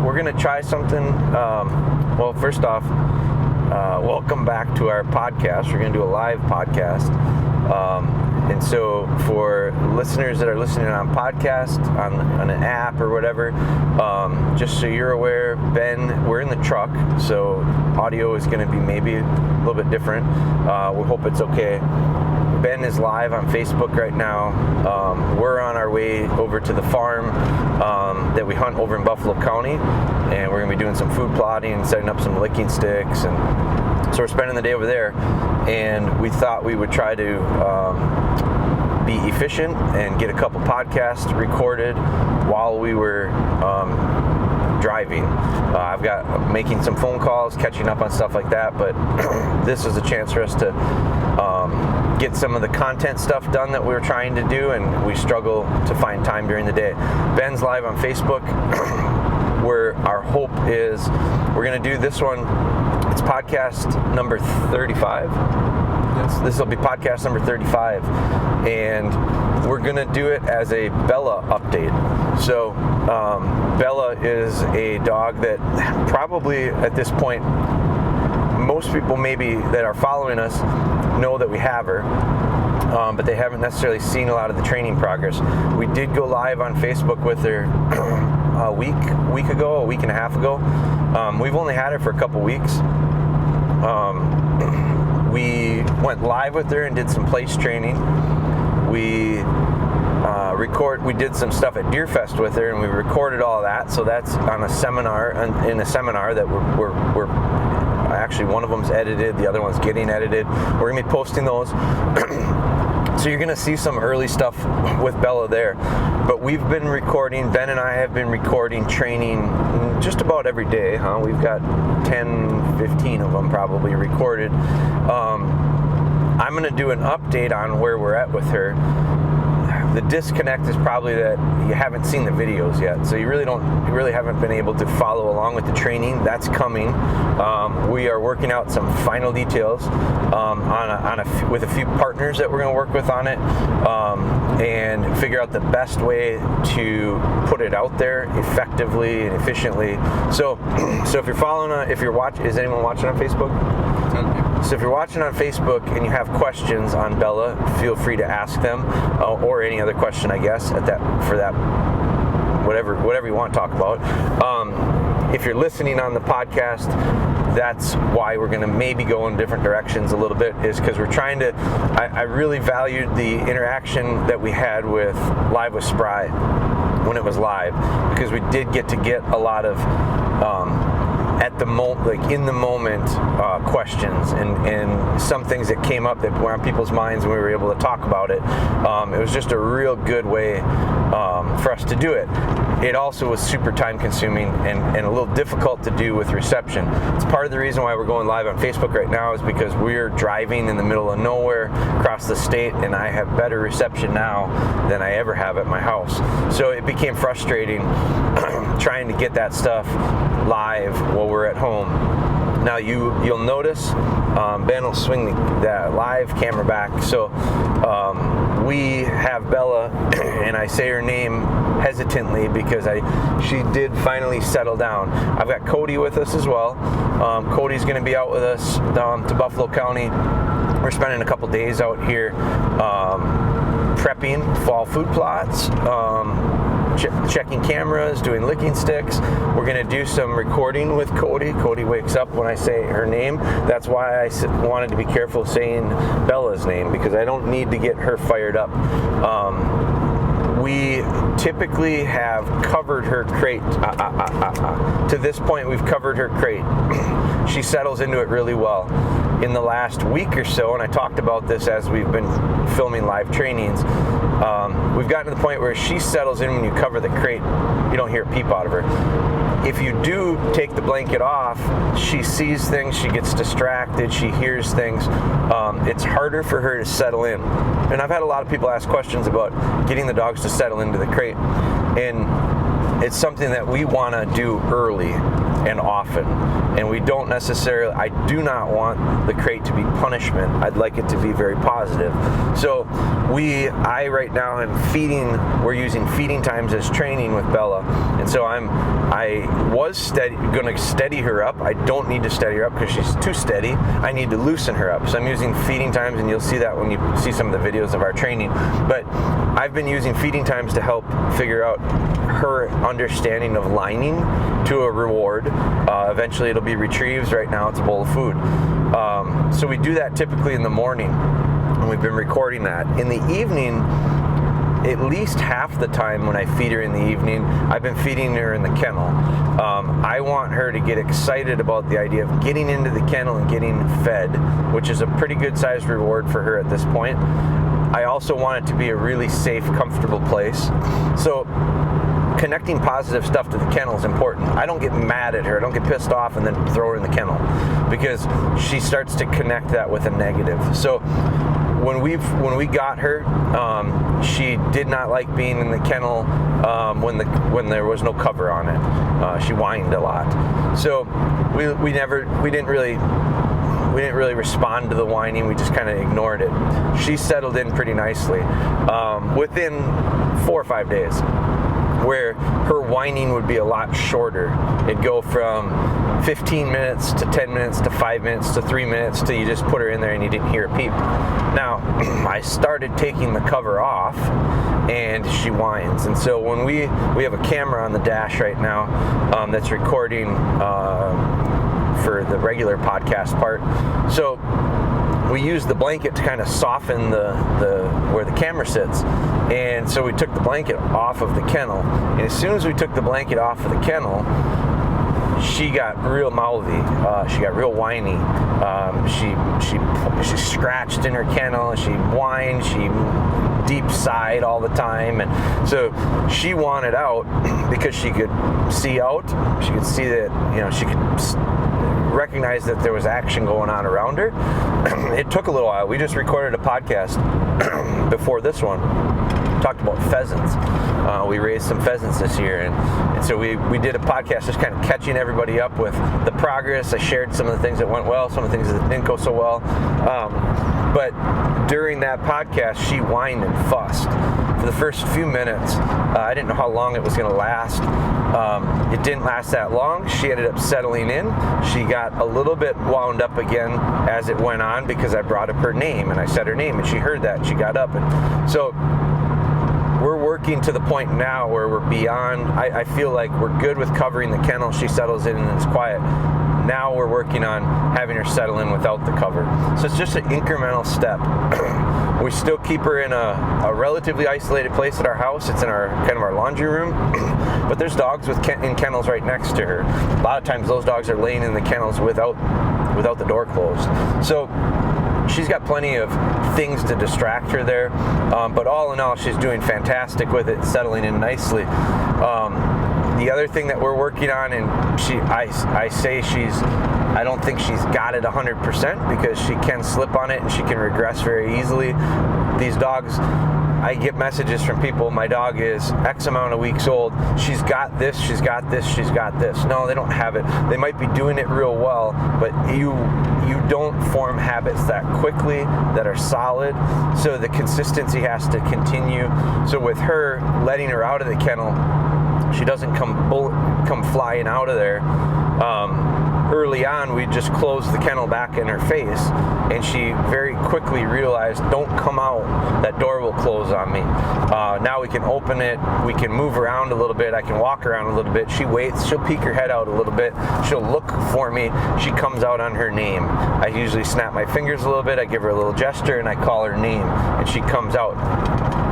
we're going to try something. Well, first off, welcome back to our podcast. We're going to do a live podcast. And so for listeners that are listening on podcast, on an app or whatever, just so you're aware, Ben, we're in the truck, so audio is going to be maybe a little bit different. We hope it's okay. Ben is live on Facebook right now. We're on our way over to the farm that we hunt over in Buffalo County, and we're going to be doing some food plotting and setting up some licking sticks, and so we're spending the day over there. And we thought we would try to be efficient and get a couple podcasts recorded while we were driving. I've got making some phone calls, catching up on stuff like that, but this is a chance for us to get some of the content stuff done that we were trying to do, and we struggle to find time during the day. Ben's live on Facebook, where our hope is we're going to do this one. It's podcast number 35. This will be podcast number 35, and we're going to do it as a Bella update. So Bella is a dog that probably at this point most people maybe that are following us know that we have her, but they haven't necessarily seen a lot of the training progress. We did go live on Facebook with her a week and a half ago. We've only had her for a couple weeks. We went live with her and did some place training. We did some stuff at Deer Fest with her, and we recorded all of that. So that's on a seminar, in a seminar that we're actually, one of them's edited, the other one's getting edited. We're gonna be posting those. So you're gonna see some early stuff with Bella there. But we've been recording, Ben and I have been recording training just about every day, huh? We've got 10, 15 of them probably recorded. I'm gonna do an update on where we're at with her. The disconnect is probably that you haven't seen the videos yet, so you really haven't been able to follow along with the training. That's coming. We are working out some final details with a few partners that we're going to work with on it, and figure out the best way to put it out there effectively and efficiently. So if you're following, is anyone watching on Facebook? So if you're watching on Facebook and you have questions on Bella, feel free to ask them, or any other question, I guess, whatever you want to talk about. If you're listening on the podcast, that's why we're going to maybe go in different directions a little bit, is because we're trying to, I really valued the interaction that we had with Live with Spry when it was live, because we did get a lot of in the moment questions and some things that came up that were on people's minds, and we were able to talk about it. It was just a real good way for us to do it. It also was super time consuming and a little difficult to do with reception. It's part of the reason why we're going live on Facebook right now, is because we're driving in the middle of nowhere across the state, and I have better reception now than I ever have at my house. So it became frustrating trying to get that stuff live while we're at home. Now you'll notice Ben will swing the live camera back. So we have Bella, and I say her name hesitantly because she did finally settle down. I've got Cody with us as well. Cody's going to be out with us to Buffalo County. We're spending a couple days out here prepping fall food plots, checking cameras, doing licking sticks. We're going to do some recording with Cody. Cody wakes up when I say her name. That's why I wanted to be careful saying Bella's name, because I don't need to get her fired up. We typically have covered her crate. To this point, we've covered her crate. She settles into it really well. In the last week or so, and I talked about this as we've been filming live trainings, we've gotten to the point where she settles in when you cover the crate. You don't hear a peep out of her. If you do take the blanket off, she sees things, she gets distracted, she hears things. It's harder for her to settle in. And I've had a lot of people ask questions about getting the dogs to settle into the crate. And it's something that we want to do early. and often. And we don't necessarily, I do not want the crate to be punishment. I'd like it to be very positive. So I right now am feeding, we're using feeding times as training with Bella. And so I was going to steady her up. I don't need to steady her up because she's too steady. I need to loosen her up. So I'm using feeding times, and you'll see that when you see some of the videos of our training. But I've been using feeding times to help figure out her understanding of lining to a reward. Eventually it'll be retrieves. Right now it's a bowl of food. So we do that typically in the morning, and we've been recording that. In the evening, at least half the time when I feed her in the evening, I've been feeding her in the kennel. I want her to get excited about the idea of getting into the kennel and getting fed, which is a pretty good sized reward for her at this point. I also want it to be a really safe, comfortable place. So connecting positive stuff to the kennel is important. I don't get mad at her. I don't get pissed off and then throw her in the kennel, because she starts to connect that with a negative. So when we got her, she did not like being in the kennel when there was no cover on it. She whined a lot. So we didn't really respond to the whining. We just kind of ignored it. She settled in pretty nicely within 4 or 5 days, where her whining would be a lot shorter. It'd go from 15 minutes to 10 minutes to 5 minutes to 3 minutes till you just put her in there and you didn't hear a peep. Now, I started taking the cover off and she whines. And so when we have a camera on the dash right now that's recording for the regular podcast part. So we use the blanket to kind of soften the where the camera sits. And so we took the blanket off of the kennel. And as soon as we took the blanket off of the kennel, she got real mouthy. She got real whiny. She scratched in her kennel. She whined. She deep sighed all the time. And so she wanted out because she could see out. She could see that, she could recognize that there was action going on around her. It took a little while. We just recorded a podcast before this one. Talked about pheasants. We raised some pheasants this year, and so we did a podcast just kind of catching everybody up with the progress. I shared some of the things that went well, some of the things that didn't go so well. But during that podcast, she whined and fussed for the first few minutes. I didn't know how long it was going to last. It didn't last that long. She ended up settling in. She got a little bit wound up again as it went on because I brought up her name and I said her name and she heard that and she got up. And so we're working to the point now where we're beyond, I feel like we're good with covering the kennel. She settles in and it's quiet. Now we're working on having her settle in without the cover. So it's just an incremental step. We still keep her in a relatively isolated place at our house. It's in our kind of our laundry room. But there's dogs in kennels right next to her. A lot of times those dogs are laying in the kennels without the door closed. So she's got plenty of things to distract her there. But all in all, she's doing fantastic with it, settling in nicely. The other thing that we're working on, and I don't think she's got it 100% because she can slip on it and she can regress very easily. These dogs, I get messages from people, my dog is X amount of weeks old, she's got this, she's got this, she's got this. No, they don't have it. They might be doing it real well, but you don't form habits that quickly that are solid, so the consistency has to continue. So with her, letting her out of the kennel, she doesn't come flying out of there. Early on, we just closed the kennel back in her face, and she very quickly realized, don't come out, that door will close on me. Now we can open it, we can move around a little bit, I can walk around a little bit. She waits, she'll peek her head out a little bit, she'll look for me, she comes out on her name. I usually snap my fingers a little bit, I give her a little gesture, and I call her name, and she comes out.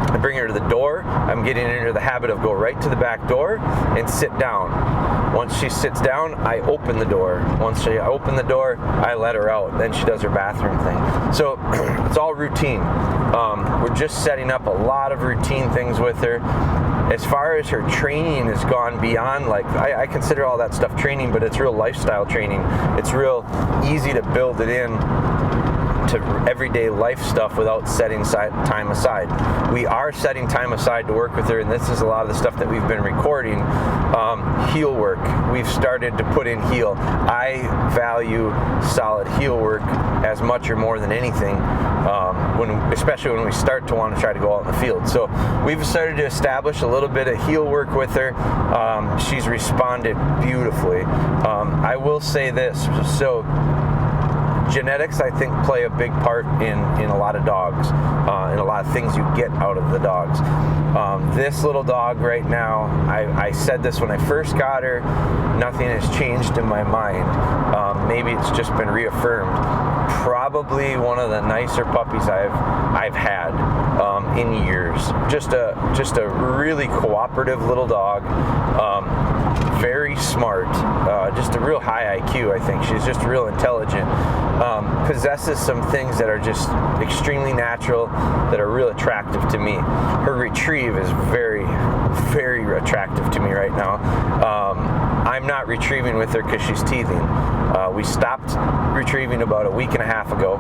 I bring her to the door. I'm getting into the habit of go right to the back door and sit down. Once she sits down, I open the door. Once I open the door, I let her out. Then she does her bathroom thing. So it's all routine. We're just setting up a lot of routine things with her. As far as her training has gone beyond, like, I consider all that stuff training, but it's real lifestyle training. It's real easy to build it in to everyday life stuff without setting time aside. We are setting time aside to work with her, and this is a lot of the stuff that we've been recording. Heel work. We've started to put in heel. I value solid heel work as much or more than anything, especially when we start to want to try to go out in the field. So we've started to establish a little bit of heel work with her. She's responded beautifully. I will say this, so genetics, I think, play a big part in a lot of dogs, in a lot of things you get out of the dogs. This little dog right now, I said this when I first got her, nothing has changed in my mind. Maybe it's just been reaffirmed. Probably one of the nicer puppies I've had in years. Just a really cooperative little dog. Very smart, just a real high IQ, I think. She's just real intelligent. Possesses some things that are just extremely natural, that are real attractive to me. Her retrieve is very, very attractive to me right now. I'm not retrieving with her because she's teething. We stopped retrieving about a week and a half ago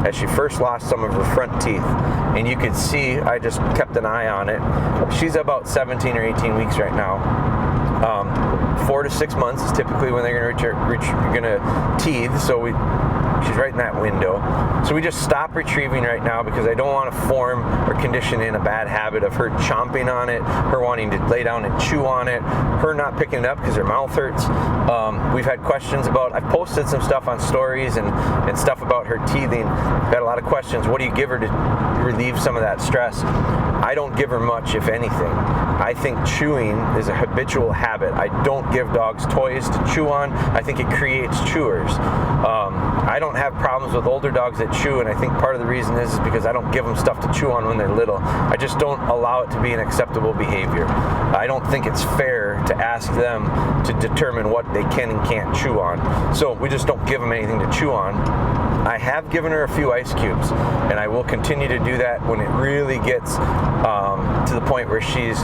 as she first lost some of her front teeth. And you could see, I just kept an eye on it. She's about 17 or 18 weeks right now. 4 to 6 months is typically when they're going to teeth, so she's right in that window. So we just stop retrieving right now because I don't want to form or condition in a bad habit of her chomping on it, her wanting to lay down and chew on it, her not picking it up because her mouth hurts. We've had questions about, I've posted some stuff on stories and stuff about her teething. We've had a lot of questions. What do you give her to relieve some of that stress? I don't give her much, if anything. I think chewing is a habitual habit. I don't give dogs toys to chew on. I think it creates chewers. I don't have problems with older dogs that chew, and I think part of the reason is because I don't give them stuff to chew on when they're little. I just don't allow it to be an acceptable behavior. I don't think it's fair to ask them to determine what they can and can't chew on. So we just don't give them anything to chew on. I have given her a few ice cubes, and I will continue to do that when it really gets to the point where she's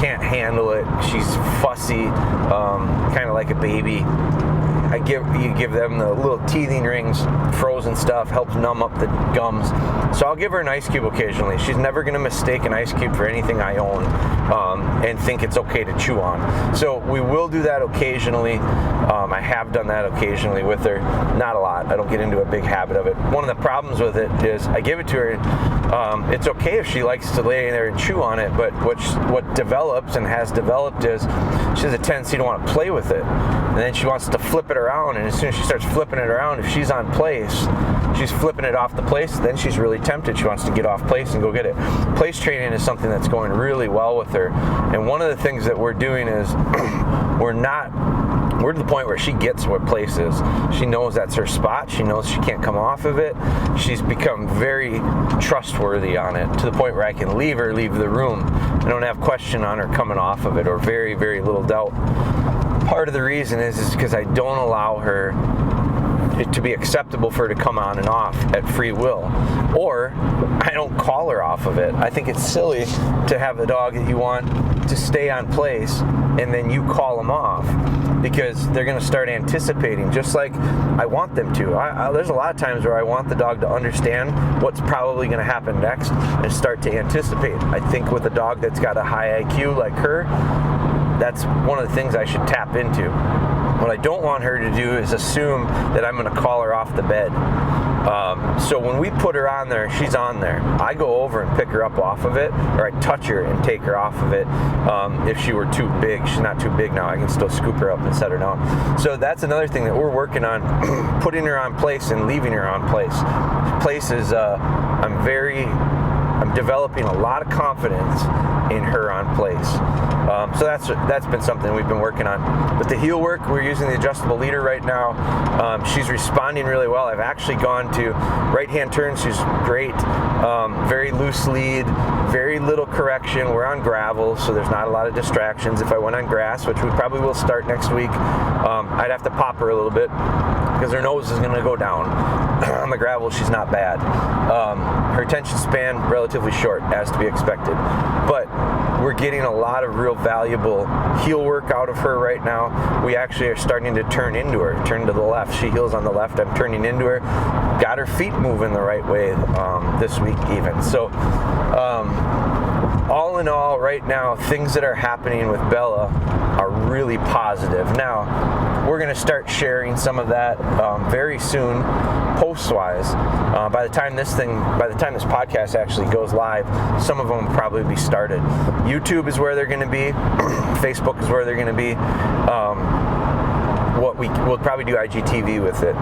can't handle it. She's fussy, kind of like a baby. You give them the little teething rings, frozen stuff, helps numb up the gums. So I'll give her an ice cube occasionally. She's never going to mistake an ice cube for anything I own and think it's okay to chew on. So we will do that occasionally. I have done that occasionally with her. Not a lot. I don't get into a big habit of it. One of the problems with it is I give it to her. It's okay if she likes to lay there and chew on it, but what develops and has developed is she has a tendency to want to play with it. And then she wants to flip it around, and as soon as she starts flipping it around, if she's on place, she's flipping it off the place, then she's really tempted. She wants to get off place and go get it. Place training is something that's going really well with her. And one of the things that we're doing is we're to the point where she gets what place is. She knows that's her spot. She knows she can't come off of it. She's become very trustworthy on it, to the point where I can leave the room. I don't have question on her coming off of it, or very, very little doubt. Part of the reason is because I don't allow her to be acceptable for her to come on and off at free will, or I don't call her off of it. I think it's silly to have a dog that you want to stay on place and then you call them off, because they're going to start anticipating, just like I want them to. There's a lot of times where I want the dog to understand what's probably going to happen next and start to anticipate. I think with a dog that's got a high IQ like her, that's one of the things I should tap into. What I don't want her to do is assume that I'm going to call her off the bed. So when we put her on there, she's on there. I go over and pick her up off of it, or I touch her and take her off of it. If she were too big, she's not too big now, I can still scoop her up and set her down. So that's another thing that we're working on, putting her on place and leaving her on place. Place is, I'm developing a lot of confidence in her on place. So that's been something we've been working on. With the heel work, we're using the adjustable leader right now. She's responding really well. I've actually gone to right-hand turns. She's great. Very loose lead, very little correction. We're on gravel, so there's not a lot of distractions. If I went on grass, which we probably will start next week, I'd have to pop her a little bit because her nose is going to go down. on the gravel, she's not bad. Her attention span, relatively short, as to be expected. But we're getting a lot of real valuable heel work out of her right now. We actually are starting to turn into her, turn to the left. She heels on the left, I'm turning into her. Got her feet moving the right way this week even. So all in all, right now, things that are happening with Bella are really positive. Now, we're going to start sharing some of that very soon, post-wise. By the time this podcast actually goes live, some of them will probably be started. YouTube is where they're going to be. Facebook is where they're going to be. We'll probably do IGTV with it.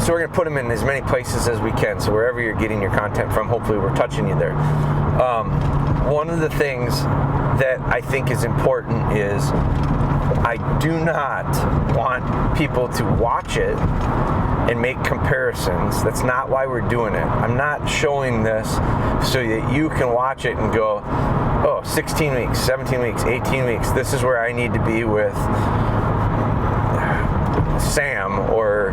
So we're going to put them in as many places as we can. So wherever you're getting your content from, hopefully we're touching you there. One of the things that I think is important is I do not want people to watch it and make comparisons. That's not why we're doing it. I'm not showing this so that you can watch it and go, oh, 16 weeks, 17 weeks, 18 weeks, this is where I need to be with Sam or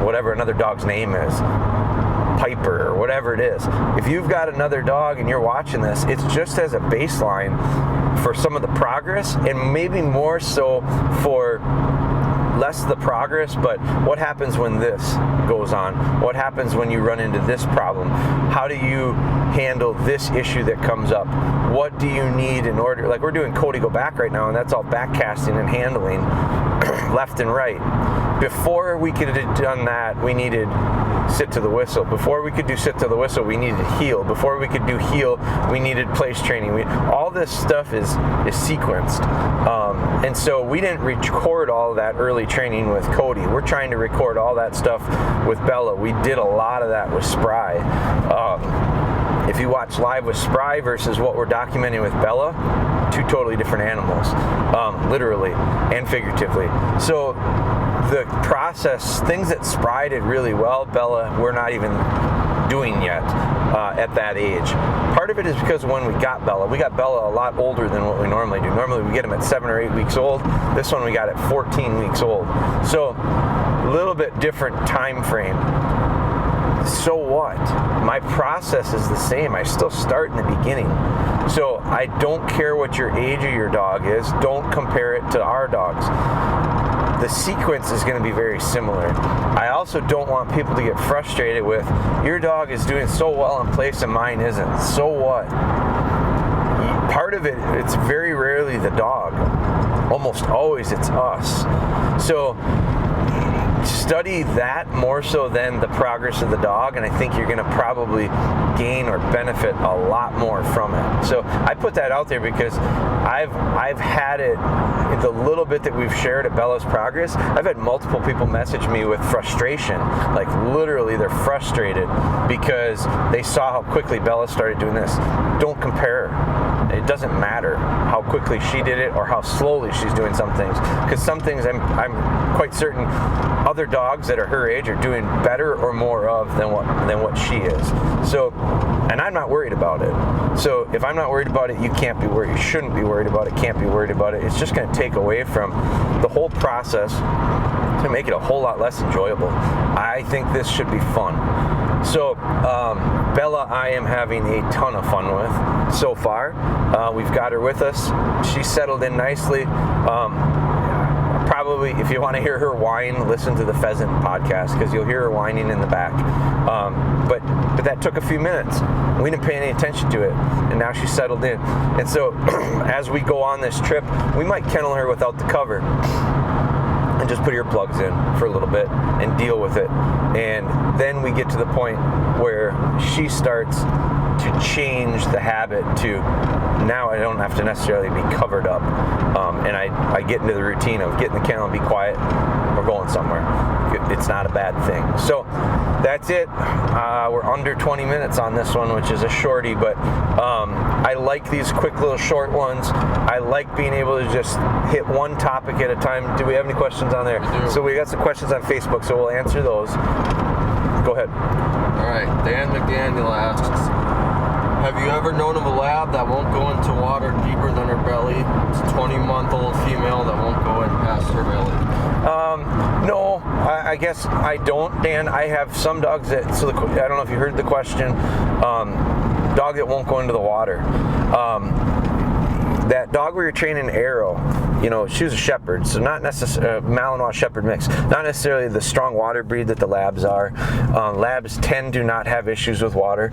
whatever another dog's name is, Piper or whatever it is. If you've got another dog and you're watching this, it's just as a baseline for some of the progress, and maybe more so for less the progress, but what happens when this goes on? What happens when you run into this problem? How do you handle this issue that comes up? What do you need in order, like we're doing Cody Go Back right now, and that's all back casting and handling left and right. Before we could have done that, we needed sit to the whistle. Before we could do sit to the whistle, we needed heel. Before we could do heel, we needed place training. All this stuff is sequenced. And so we didn't record all of that early training with Cody. We're trying to record all that stuff with Bella. We did a lot of that with Spry. If you watch live with Spry versus what we're documenting with Bella, two totally different animals, literally and figuratively. So the process, things that Spry did really well, Bella, we're not even doing yet at that age. Part of it is because when we got Bella a lot older than what we normally do. Normally we get them at 7 or 8 weeks old. This one we got at 14 weeks old. So a little bit different time frame. So what? My process is the same. I still start in the beginning. So I don't care what your age of your dog is. Don't compare it to our dogs. The sequence is going to be very similar. I also don't want people to get frustrated with, your dog is doing so well in place and mine isn't. So what? Part of it, it's very rarely the dog. Almost always it's us. So study that more so than the progress of the dog, and I think you're going to probably gain or benefit a lot more from it. So I put that out there because I've had it, the little bit that we've shared at Bella's progress, I've had multiple people message me with frustration. Like literally they're frustrated because they saw how quickly Bella started doing this. Don't compare. It doesn't matter how quickly she did it or how slowly she's doing some things, because some things I'm quite certain other dogs that are her age are doing better or more of than what she is. So, and I'm not worried about it. So if I'm not worried about it, you can't be worried. You shouldn't be worried about it. Can't be worried about it. It's just going to take away from the whole process to make it a whole lot less enjoyable. I think this should be fun. So Bella, I am having a ton of fun with so far. We've got her with us. She's settled in nicely. Probably, if you want to hear her whine, listen to the Pheasant podcast, because you'll hear her whining in the back. But that took a few minutes. We didn't pay any attention to it, and now she's settled in. And so as we go on this trip, we might kennel her without the cover and just put earplugs in for a little bit and deal with it. And then we get to the point where she starts to change the habit to, now I don't have to necessarily be covered up. And I get into the routine of get in the kennel and be quiet. We're going somewhere. It's not a bad thing. So that's it. We're under 20 minutes on this one, which is a shorty, but I like these quick little short ones. I like being able to just hit one topic at a time. Do we have any questions on there? We do. So we got some questions on Facebook, so we'll answer those. Go ahead. All right. Dan McDaniel asks, have you ever known of a lab that won't go into water deeper than her belly? It's a 20-month-old female that won't go in past her belly. No. I guess I don't, Dan. I have some dogs that, I don't know if you heard the question, dog that won't go into the water. That dog we were training, Arrow, she was a shepherd, so not necessarily Malinois shepherd mix, not necessarily the strong water breed that the labs are. Labs tend to not have issues with water.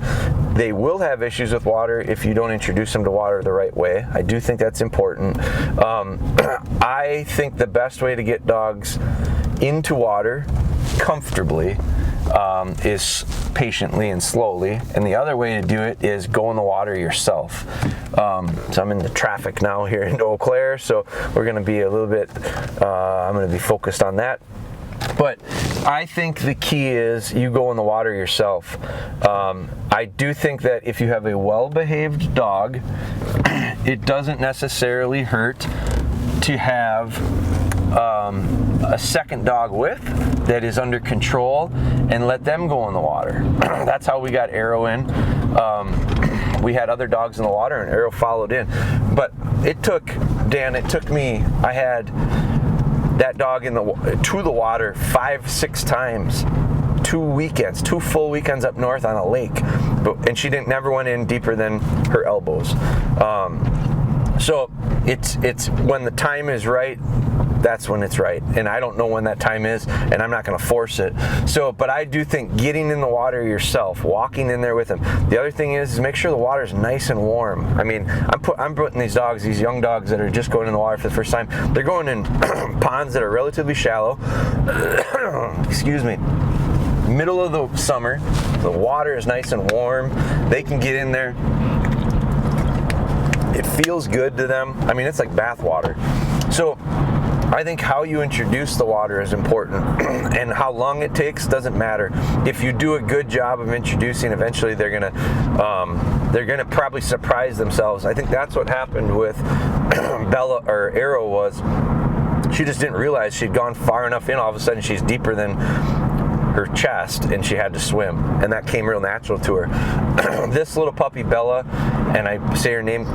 They will have issues with water if you don't introduce them to water the right way. I do think that's important. I think the best way to get dogs into water comfortably is patiently and slowly, and the other way to do it is go in the water yourself. So I'm in the traffic now here in Eau Claire, so we're going to be a little bit, I'm going to be focused on that. But I think the key is you go in the water yourself. I do think that if you have a well-behaved dog, it doesn't necessarily hurt to have a second dog with that is under control and let them go in the water. That's how we got Arrow in. We had other dogs in the water and Arrow followed in. But it took me, I had that dog to the water 5-6 times, 2 full weekends up north on a lake, and she never went in deeper than her elbows. So it's when the time is right, that's when it's right. And I don't know when that time is, and I'm not going to force it. So, but I do think getting in the water yourself, walking in there with them. The other thing is make sure the water is nice and warm. I mean, I'm putting these young dogs that are just going in the water for the first time, they're going in ponds that are relatively shallow. Excuse me. Middle of the summer, the water is nice and warm. They can get in there. It feels good to them. I mean, it's like bath water. So I think how you introduce the water is important, and how long it takes doesn't matter. If you do a good job of introducing, eventually they're gonna probably surprise themselves. I think that's what happened with Bella or Arrow was she just didn't realize she'd gone far enough in. All of a sudden, she's deeper than her chest, and she had to swim, and that came real natural to her. This little puppy Bella, and I say her name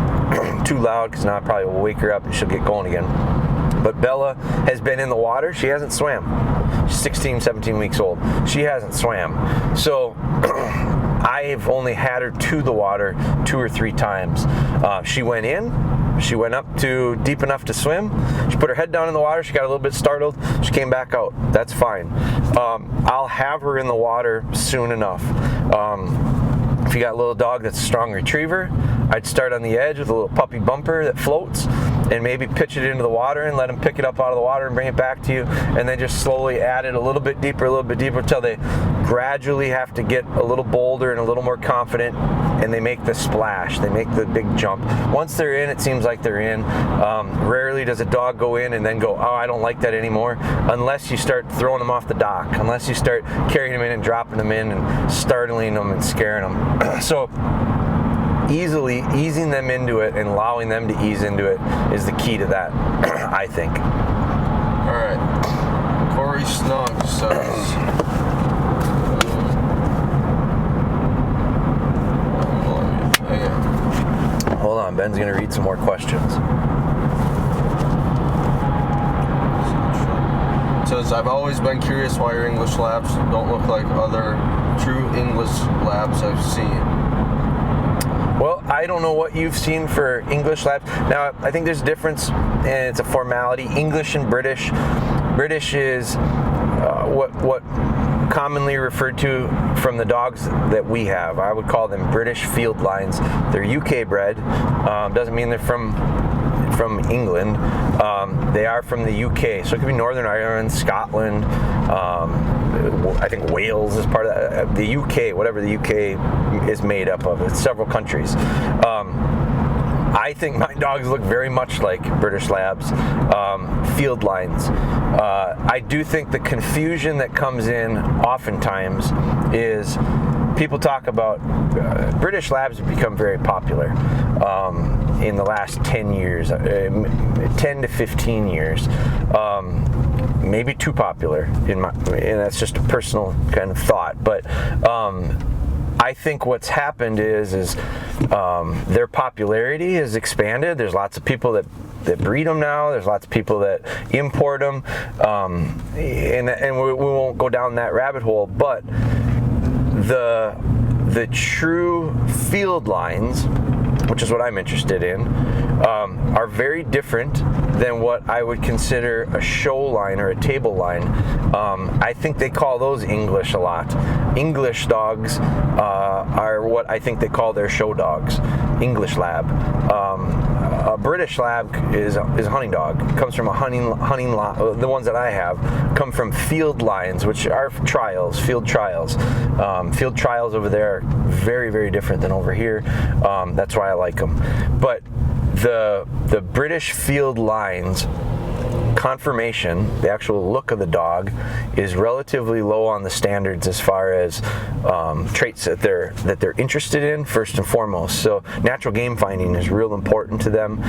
too loud because now I probably will wake her up and she'll get going again. But Bella has been in the water. She hasn't swam. She's 16, 17 weeks old. She hasn't swam. So I've only had her to the water 2 or 3 times. She went in. She went up to deep enough to swim. She put her head down in the water. She got a little bit startled. She came back out. That's fine. I'll have her in the water soon enough. If you got a little dog that's a strong retriever, I'd start on the edge with a little puppy bumper that floats and maybe pitch it into the water and let them pick it up out of the water and bring it back to you, and then just slowly add it a little bit deeper until they gradually have to get a little bolder and a little more confident, and they make the splash, they make the big jump. Once they're in, it seems like they're in. Rarely does a dog go in and then go, oh, I don't like that anymore, unless you start throwing them off the dock, unless you start carrying them in and dropping them in and startling them and scaring them. So easing them into it and allowing them to ease into it is the key to that, I think. All right. Corey Snug says, hold on, Ben's going to read some more questions. It says, I've always been curious why your English labs don't look like other true English labs I've seen. Well, I don't know what you've seen for English labs. Now, I think there's a difference, and it's a formality. English and British. British is what commonly referred to from the dogs that we have. I would call them British field lines. They're UK bred. Doesn't mean they're from England. They are from the UK, so it could be Northern Ireland, Scotland. I think Wales is part of that. The UK, whatever the UK is made up of. It's several countries. I think my dogs look very much like British Labs, field lines. I do think the confusion that comes in oftentimes is people talk about British Labs have become very popular in the last 10 years, 10 to 15 years. Maybe too popular, and that's just a personal kind of thought. But I think what's happened is their popularity has expanded. There's lots of people that breed them now. There's lots of people that import them, and we won't go down that rabbit hole. But the true field lines, which is what I'm interested in, are very different than what I would consider a show line or a table line. I think they call those English a lot. English dogs are what I think they call their show dogs. English lab. A British lab is a hunting dog. It comes from a hunting the ones that I have come from field lines, which are trials, field trials. Field trials over there are very, very different than over here. That's why I like them. But the British field lines conformation, the actual look of the dog, is relatively low on the standards as far as traits that they're interested in first and foremost. So natural game finding is real important to them.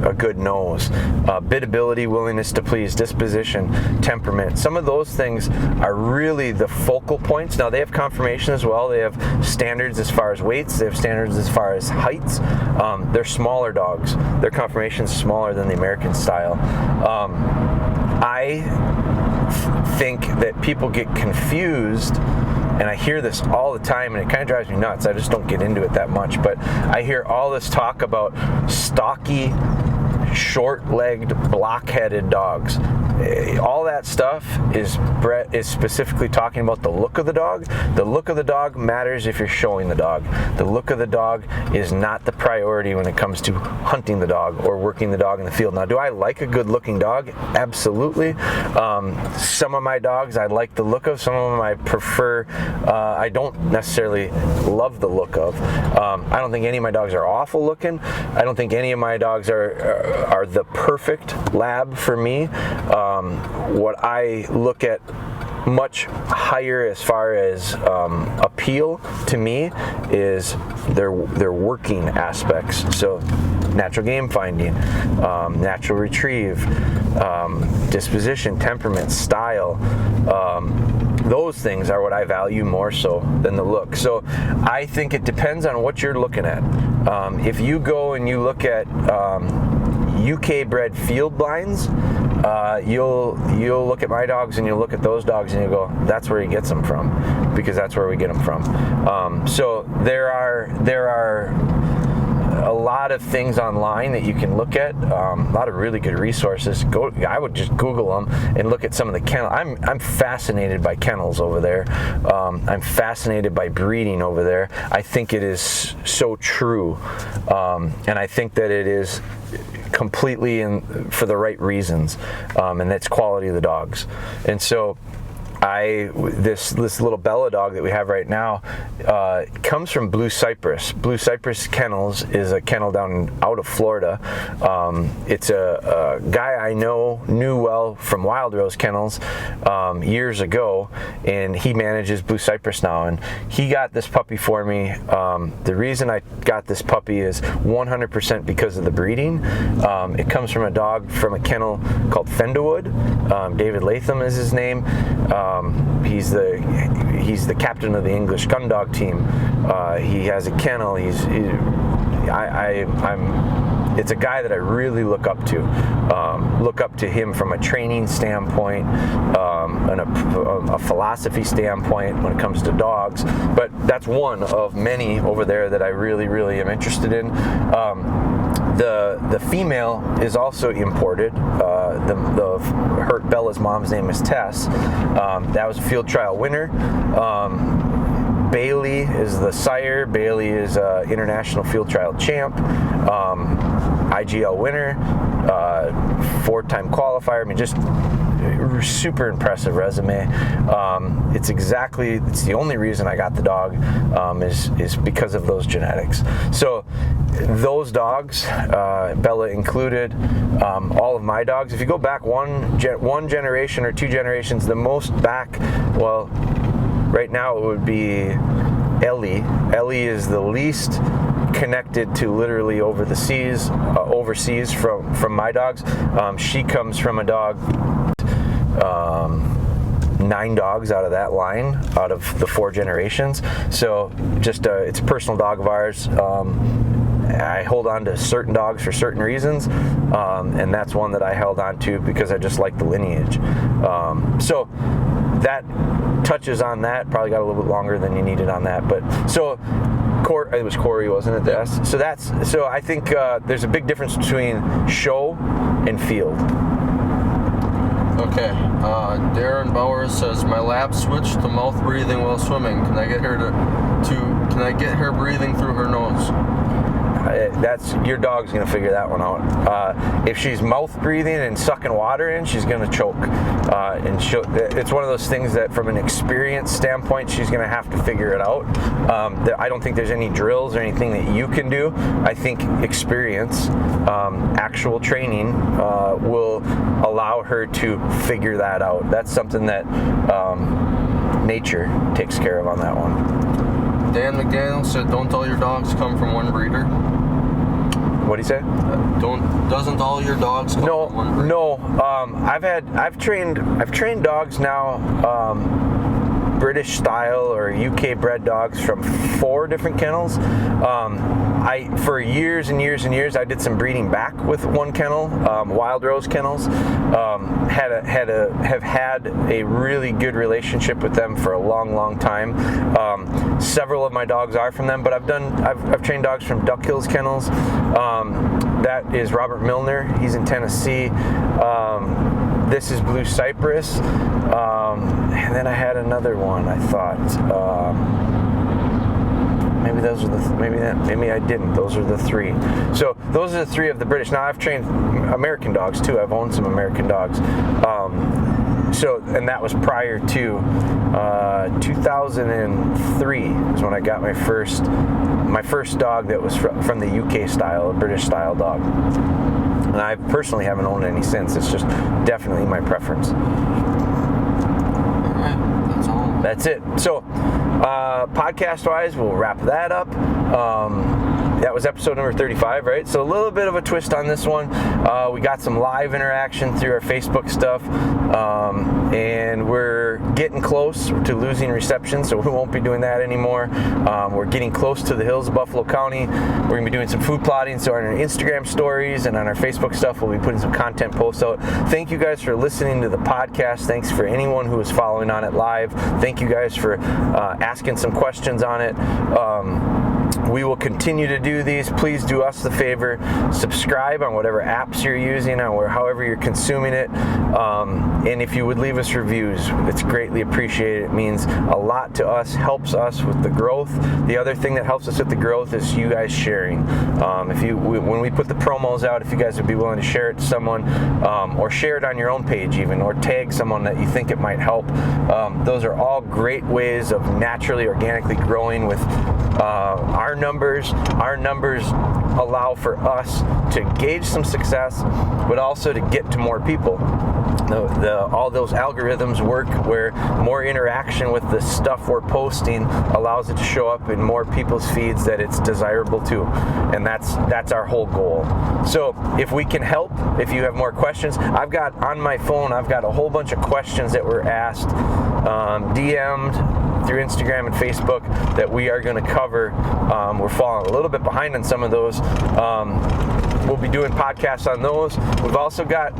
A good nose, biddability, willingness to please, disposition, temperament. Some of those things are really the focal points. Now they have conformation as well. They have standards as far as weights. They have standards as far as heights. They're smaller dogs. Their conformation is smaller than the American style. I think that people get confused, and I hear this all the time, and it kind of drives me nuts. I just don't get into it that much, but I hear all this talk about stocky, short-legged, block-headed dogs. All that stuff is specifically talking about the look of the dog. The look of the dog matters if you're showing the dog. The look of the dog is not the priority when it comes to hunting the dog or working the dog in the field. Now, do I like a good-looking dog? Absolutely. Some of my dogs I like the look of. Some of them I prefer. I don't necessarily love the look of. I don't think any of my dogs are awful looking. I don't think any of my dogs are the perfect lab for me. What I look at much higher as far as appeal to me is their working aspects. So natural game finding, natural retrieve, disposition, temperament, style. Those things are what I value more so than the look. So I think it depends on what you're looking at. If you go and you look at UK bred field blinds, you'll look at my dogs and you'll look at those dogs and you go, that's where he gets them from, because that's where we get them from. So there are a lot of things online that you can look at, a lot of really good resources. I would just Google them and look at some of the kennel. I'm fascinated by kennels over there. I'm fascinated by breeding over there. I think it is so true, and I think that it is completely for the right reasons, and that's quality of the dogs. And so this little Bella dog that we have right now comes from Blue Cypress. Blue Cypress Kennels is a kennel out of Florida. It's a guy I knew well from Wild Rose Kennels years ago, and he manages Blue Cypress now. And he got this puppy for me. The reason I got this puppy is 100% because of the breeding. It comes from a dog from a kennel called Fenderwood. David Latham is his name. He's the captain of the English gun dog team. He has a kennel. It's a guy that I really look up to. Look up to him from a training standpoint, and a philosophy standpoint when it comes to dogs. But that's one of many over there that I really, really am interested in. The female is also imported. Her Bella's mom's name is Tess. That was a field trial winner. Bailey is the sire. Bailey is international field trial champ, IGL winner, 4-time qualifier. I mean, just super impressive resume. It's the only reason I got the dog, is because of those genetics. So those dogs, Bella included, all of my dogs, if you go back one generation or 2 generations, the most back, well, right now it would be Ellie. Ellie is the least connected to literally overseas from my dogs. She comes from a dog, 9 dogs out of that line, out of the 4 generations. So just it's a personal dog of ours. I hold on to certain dogs for certain reasons, and that's one that I held on to because I just like the lineage. So that touches on that. Probably got a little bit longer than you needed on that, but so it was Corey, wasn't it? The S? So I think there's a big difference between show and field. Okay, Darren Bauer says my lab switched to mouth breathing while swimming. Can I get her Can I get her breathing through her nose? That's your dog's gonna figure that one out. If she's mouth breathing and sucking water in, she's gonna choke. And it's one of those things that, from an experience standpoint, she's gonna have to figure it out. I don't think there's any drills or anything that you can do. I think experience, actual training, will allow her to figure that out. That's something that nature takes care of on that one. Dan McDaniel said, "Don't all your dogs come from one breeder?" What do you say? Doesn't all your dogs come from one breeder? No. I've trained dogs now, British style or UK bred dogs from 4 different kennels. For years and years and years, I did some breeding back with one kennel, Wild Rose Kennels. Have had a really good relationship with them for a long time. Several of my dogs are from them, but I've trained dogs from Duck Hills Kennels. That is Robert Milner. He's in Tennessee. This is Blue Cypress. And then I had another one, I thought. Maybe those are maybe I didn't. Those are the 3. So those are the 3 of the British. Now I've trained American dogs too. I've owned some American dogs. And that was prior to 2003 is when I got my first dog that was from the UK style, a British style dog. And I personally haven't owned any since. It's just definitely my preference. That's all. That's it. So, podcast-wise, we'll wrap that up. That was episode number 35, right? So a little bit of a twist on this one. We got some live interaction through our Facebook stuff, and we're getting close to losing reception, so we won't be doing that anymore. We're getting close to the hills of Buffalo County. We're going to be doing some food plotting, so on our Instagram stories and on our Facebook stuff, we'll be putting some content posts out. Thank you guys for listening to the podcast. Thanks for anyone who is following on it live. Thank you guys for asking some questions on it. We will continue to do these. Please do us the favor, subscribe on whatever apps you're using or however you're consuming it. And if you would leave us reviews, it's greatly appreciated. It means a lot to us, helps us with the growth. The other thing that helps us with the growth is you guys sharing. When we put the promos out, if you guys would be willing to share it to someone, or share it on your own page even, or tag someone that you think it might help. Those are all great ways of naturally, organically growing with our numbers. Our numbers allow for us to gauge some success, but also to get to more people. All those algorithms work where more interaction with the stuff we're posting allows it to show up in more people's feeds that it's desirable to, and that's our whole goal. So if we can help, if you have more questions, I've got on my phone, I've got a whole bunch of questions that were asked, DM'd through Instagram and Facebook that we are going to cover. We're falling a little bit behind on some of those. We'll be doing podcasts on those. We've also got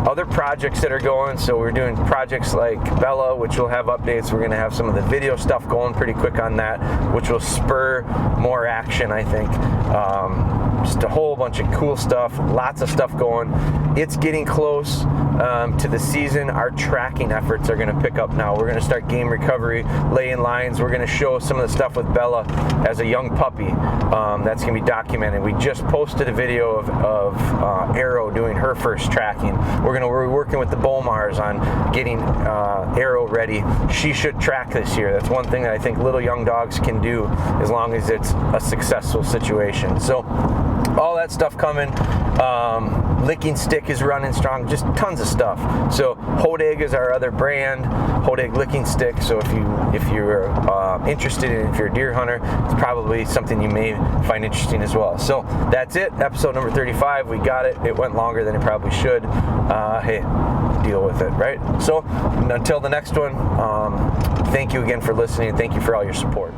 other projects that are going. So we're doing projects like Bella, which will have updates. We're going to have some of the video stuff going pretty quick on that, which will spur more action, I think. Just a whole bunch of cool stuff, lots of stuff going. It's getting close to the season. Our tracking efforts are going to pick up now. We're going to start game recovery, laying lines. We're going to show some of the stuff with Bella as a young puppy. That's going to be documented. We just posted a video of Arrow doing her first tracking. We're working with the Bomars on getting Arrow ready. She should track this year. That's one thing that I think little young dogs can do as long as it's a successful situation. So all that stuff coming. Licking Stick is running strong, just tons of stuff. So Hodag is our other brand, Hodag Licking Stick. So if you're interested in, if you're a deer hunter, it's probably something you may find interesting as well. So that's it, episode number 35. We got it. It went longer than it probably should. Hey, deal with it, right? So until the next one, thank you again for listening. Thank you for all your support.